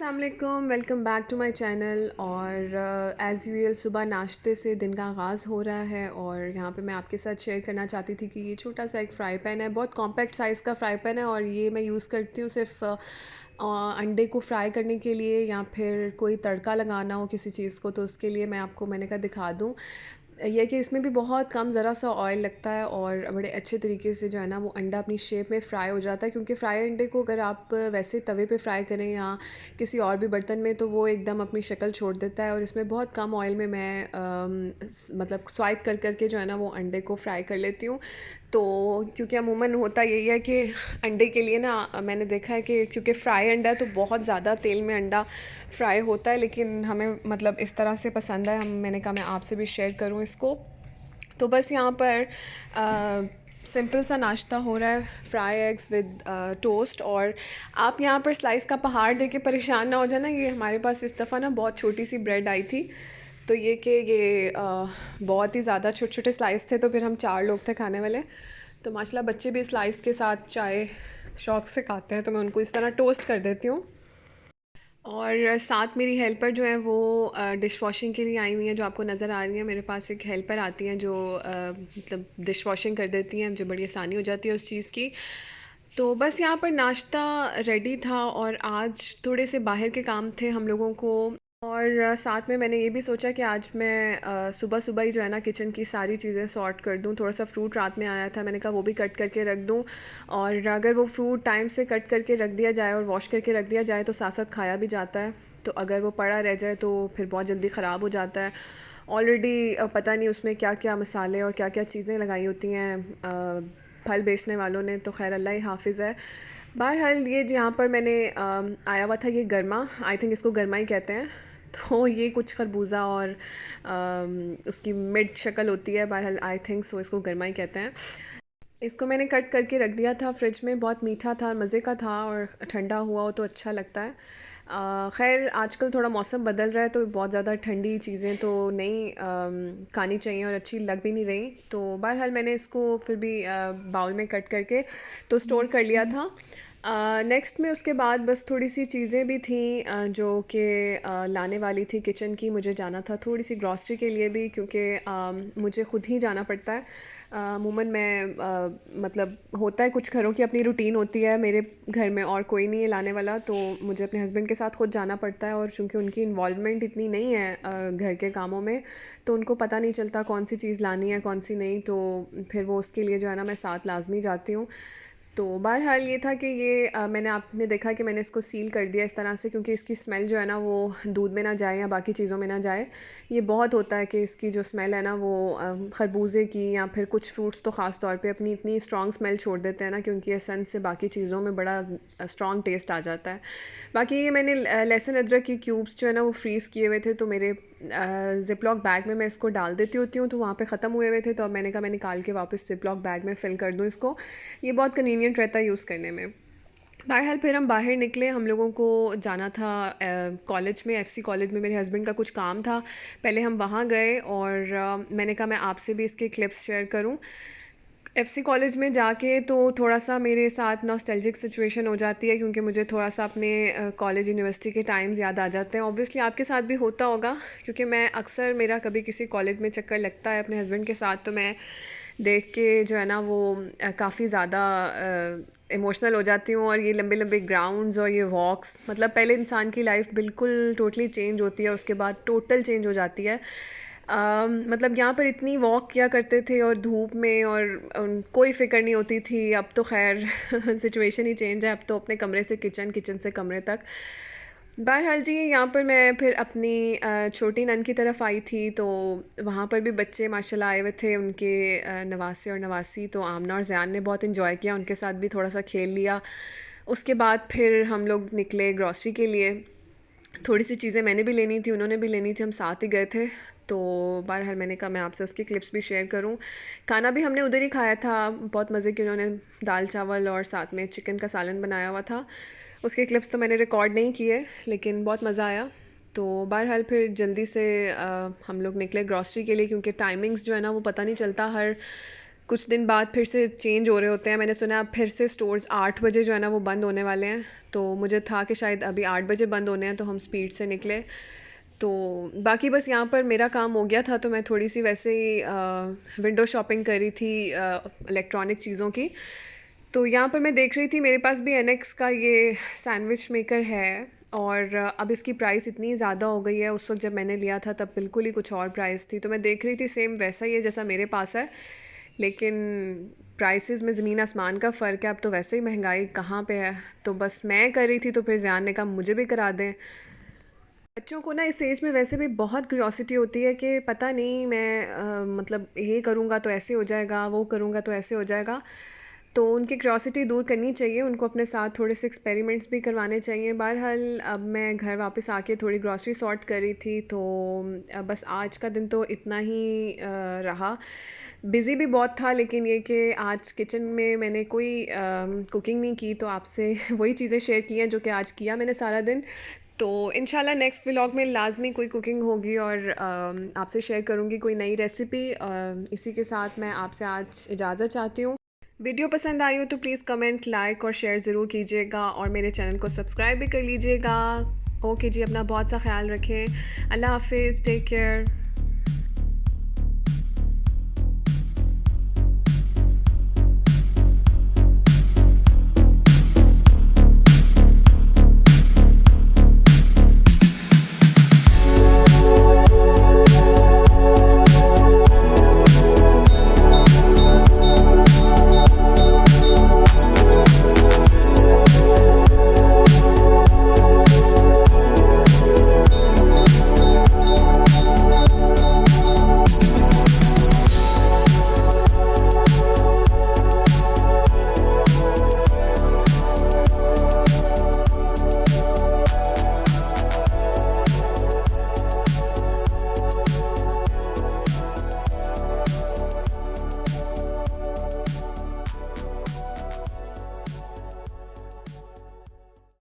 अस्सलामुअलैकुम, welcome back to my channel. और as usual सुबह नाश्ते से दिन का आगाज़ हो रहा है और यहाँ पे मैं आपके साथ शेयर करना चाहती थी कि ये छोटा सा एक फ़्राई पैन है, बहुत कॉम्पैक्ट साइज़ का फ़्राई पैन है और ये मैं यूज़ करती हूँ सिर्फ अंडे को फ्राई करने के लिए या फिर कोई तड़का लगाना हो किसी चीज़ को, तो उसके लिए मैंने कहा दिखा दूँ। ये कि इसमें भी बहुत कम ज़रा सा ऑयल लगता है और बड़े अच्छे तरीके से जो है ना वो अंडा अपनी शेप में फ़्राई हो जाता है, क्योंकि फ्राई अंडे को अगर आप वैसे तवे पे फ्राई करें या किसी और भी बर्तन में तो वो एकदम अपनी शक्ल छोड़ देता है। और इसमें बहुत कम ऑयल में मैं मतलब स्वाइप कर कर के जो है ना वो अंडे को फ्राई कर लेती हूँ। तो क्योंकि अमूमन होता यही है कि अंडे के लिए ना मैंने देखा है कि क्योंकि फ्राई अंडा तो बहुत ज़्यादा तेल में अंडा फ्राई होता है, लेकिन हमें मतलब इस तरह से पसंद है, मैंने कहा मैं आपसे भी शेयर करूँ इसको। तो बस यहाँ पर सिंपल सा नाश्ता हो रहा है, फ्राई एग्स विद टोस्ट। और आप यहाँ पर स्लाइस का पहाड़ देख के परेशान ना हो जाना, ये हमारे पास इस दफ़ा ना बहुत छोटी सी ब्रेड आई थी, तो ये बहुत ही ज़्यादा छोटे छोटे स्लाइस थे, तो फिर हम 4 लोग थे खाने वाले। तो माशाल्लाह बच्चे भी स्लाइस के साथ चाय शौक़ से खाते हैं, तो मैं उनको इस तरह टोस्ट कर देती हूँ। और साथ मेरी हेल्पर जो है वो डिश वॉशिंग के लिए आई हुई हैं, जो आपको नज़र आ रही हैं। मेरे पास एक हेल्पर आती हैं जो मतलब डिश वॉशिंग कर देती हैं, मुझे बड़ी आसानी हो जाती है उस चीज़ की। तो बस यहाँ पर नाश्ता रेडी था और आज थोड़े से बाहर के काम थे हम लोगों को। और साथ में मैंने ये भी सोचा कि आज मैं सुबह सुबह ही जो है ना किचन की सारी चीज़ें सॉर्ट कर दूं। थोड़ा सा फ्रूट रात में आया था, मैंने कहा वो भी कट करके रख दूं। और अगर वो फ्रूट टाइम से कट करके रख दिया जाए और वॉश करके रख दिया जाए तो साथ साथ खाया भी जाता है। तो अगर वो पड़ा रह जाए तो फिर बहुत जल्दी ख़राब हो जाता है। ऑलरेडी पता नहीं उसमें क्या क्या मसाले और क्या क्या चीज़ें लगाई होती हैं फल बेचने वालों ने, तो खैर अल्लाह ही हाफिज़ है। बहरहाल ये जहाँ पर मैंने आया हुआ था, ये गरमा, आई थिंक इसको गरमा ही कहते हैं। तो ये कुछ खरबूजा और उसकी मिड शक्ल होती है, बहरहाल आई थिंक सो इसको गरमा ही कहते हैं। इसको मैंने कट करके रख दिया था फ्रिज में, बहुत मीठा था, मज़े का था और ठंडा हुआ हो तो अच्छा लगता है। खैर आजकल थोड़ा मौसम बदल रहा है तो बहुत ज़्यादा ठंडी चीज़ें तो नहीं खानी चाहिए और अच्छी लग भी नहीं रही। तो बहरहाल मैंने इसको फिर भी बाउल में कट करके तो स्टोर कर लिया था। नेक्स्ट में उसके बाद बस थोड़ी सी चीज़ें भी थी जो कि लाने वाली थी किचन की, मुझे जाना था थोड़ी सी ग्रॉसरी के लिए भी, क्योंकि मुझे ख़ुद ही जाना पड़ता है। अमूमन मैं मतलब होता है कुछ घरों की अपनी रूटीन होती है, मेरे घर में और कोई नहीं है लाने वाला, तो मुझे अपने हस्बैंड के साथ ख़ुद जाना पड़ता है। और चूँकि उनकी इन्वॉल्वमेंट इतनी नहीं है घर के कामों में, तो उनको पता नहीं चलता कौन सी चीज़ लानी है कौन सी नहीं, तो फिर वो उसके लिए जो है ना मैं साथ लाजमी जाती हूँ। तो बहरहाल ये था कि मैंने आपने देखा कि मैंने इसको सील कर दिया इस तरह से, क्योंकि इसकी स्मेल जो है ना वो दूध में ना जाए या बाकी चीज़ों में ना जाए। ये बहुत होता है कि इसकी जो स्मेल है ना वो खरबूजे की या फिर कुछ फ्रूट्स तो ख़ास तौर पे अपनी इतनी स्ट्रॉन्ग स्मेल छोड़ देते हैं ना, क्योंकि एसेंस से बाकी चीज़ों में बड़ा स्ट्रॉन्ग टेस्ट आ जाता है। बाकी ये मैंने लहसुन अदरक की क्यूब्स जो है ना वो फ्रीज़ किए हुए थे, तो मेरे ज़िप-लॉक बैग में मैं इसको डाल देती होती हूँ, तो वहाँ पे ख़त्म हुए हुए थे, तो अब मैंने कहा मैं निकाल के वापस ज़िप-लॉक बैग में फ़िल कर दूँ इसको। ये बहुत कन्वीनियंट रहता है यूज़ करने में। बहरहाल फिर हम बाहर निकले, हम लोगों को जाना था कॉलेज में, एफसी कॉलेज में मेरे हस्बैंड का कुछ काम था। पहले हम वहाँ गए और मैंने कहा मैं आपसे भी इसके क्लिप्स शेयर करूँ। एफसी कॉलेज में जाके तो थोड़ा सा मेरे साथ नॉस्टैल्जिक सिचुएशन हो जाती है, क्योंकि मुझे थोड़ा सा अपने कॉलेज यूनिवर्सिटी के टाइम्स याद आ जाते हैं। ऑब्वियसली आपके साथ भी होता होगा, क्योंकि मैं अक्सर मेरा कभी किसी कॉलेज में चक्कर लगता है अपने हस्बैंड के साथ, तो मैं देख के जो है ना वो काफ़ी ज़्यादा इमोशनल हो जाती हूँ। और ये लंबे लंबे ग्राउंड्स और ये वॉक्स, मतलब पहले इंसान की लाइफ बिल्कुल टोटली चेंज होती है, उसके बाद टोटल चेंज हो जाती है। मतलब यहाँ पर इतनी वॉक किया करते थे और धूप में और कोई फ़िक्र नहीं होती थी। अब तो खैर सिचुएशन ही चेंज है, अब तो अपने कमरे से किचन, किचन से कमरे तक। बहरहाल जी यहाँ पर मैं फिर अपनी छोटी नन की तरफ आई थी, तो वहाँ पर भी बच्चे माशाल्लाह आए हुए थे, उनके नवासे और नवासी, तो आमना और ज़यान ने बहुत इन्जॉय किया, उनके साथ भी थोड़ा सा खेल लिया। उसके बाद फिर हम लोग निकले ग्रॉसरी के लिए। थोड़ी सी चीज़ें मैंने भी लेनी थी, उन्होंने भी लेनी थी, हम साथ ही गए थे। तो बहरहाल मैंने कहा मैं आपसे उसकी क्लिप्स भी शेयर करूं। खाना भी हमने उधर ही खाया था, बहुत मज़े की उन्होंने दाल चावल और साथ में चिकन का सालन बनाया हुआ था। उसके क्लिप्स तो मैंने रिकॉर्ड नहीं किए, लेकिन बहुत मज़ा आया। तो बहरहाल फिर जल्दी से हम लोग निकले ग्रॉसरी के लिए, क्योंकि टाइमिंग्स जो है ना वो पता नहीं चलता, हर कुछ दिन बाद फिर से चेंज हो रहे होते हैं। मैंने सुना अब फिर से स्टोर्स 8 बजे जो है ना वो बंद होने वाले हैं, तो मुझे था कि शायद अभी 8 बजे बंद होने हैं, तो हम स्पीड से निकले। तो बाकी बस यहाँ पर मेरा काम हो गया था, तो मैं थोड़ी सी वैसे ही विंडो शॉपिंग करी थी इलेक्ट्रॉनिक चीज़ों की। तो यहाँ पर मैं देख रही थी, मेरे पास भी एनएक्स का ये सैंडविच मेकर है, और अब इसकी प्राइस इतनी ज़्यादा हो गई है। उस वक्त जब मैंने लिया था तब बिल्कुल ही कुछ और प्राइस थी, तो मैं देख रही थी सेम वैसा ही है जैसा मेरे पास है, लेकिन प्राइसेस में ज़मीन आसमान का फ़र्क है। अब तो वैसे ही महंगाई कहाँ पे है। तो बस मैं कर रही थी, तो फिर ज़ियान ने कहा मुझे भी करा दें। बच्चों को ना इस एज में वैसे भी बहुत क्यूरियोसिटी होती है कि पता नहीं मैं मतलब ये करूँगा तो ऐसे हो जाएगा, वो करूँगा तो ऐसे हो जाएगा। तो उनकी क्यूरियोसिटी दूर करनी चाहिए, उनको अपने साथ थोड़े से एक्सपेरिमेंट्स भी करवाने चाहिए। बहरहाल अब मैं घर वापस आके थोड़ी ग्रॉसरी सॉर्ट कर रही थी, तो बस आज का दिन तो इतना ही रहा। बिज़ी भी बहुत था, लेकिन ये कि आज किचन में मैंने कोई कुकिंग नहीं की, तो आपसे वही चीज़ें शेयर की हैं जो कि आज किया मैंने सारा दिन। तो इंशाल्लाह नेक्स्ट व्लॉग में लाजमी कोई कुकिंग होगी और आपसे शेयर करूँगी कोई नई रेसिपी। इसी के साथ मैं आपसे आज इजाज़त चाहती हूँ। वीडियो पसंद आई हो तो प्लीज़ कमेंट, लाइक और शेयर ज़रूर कीजिएगा, और मेरे चैनल को सब्सक्राइब भी कर लीजिएगा। ओके जी, अपना बहुत सा ख्याल रखें। अल्लाह हाफिज़, टेक केयर।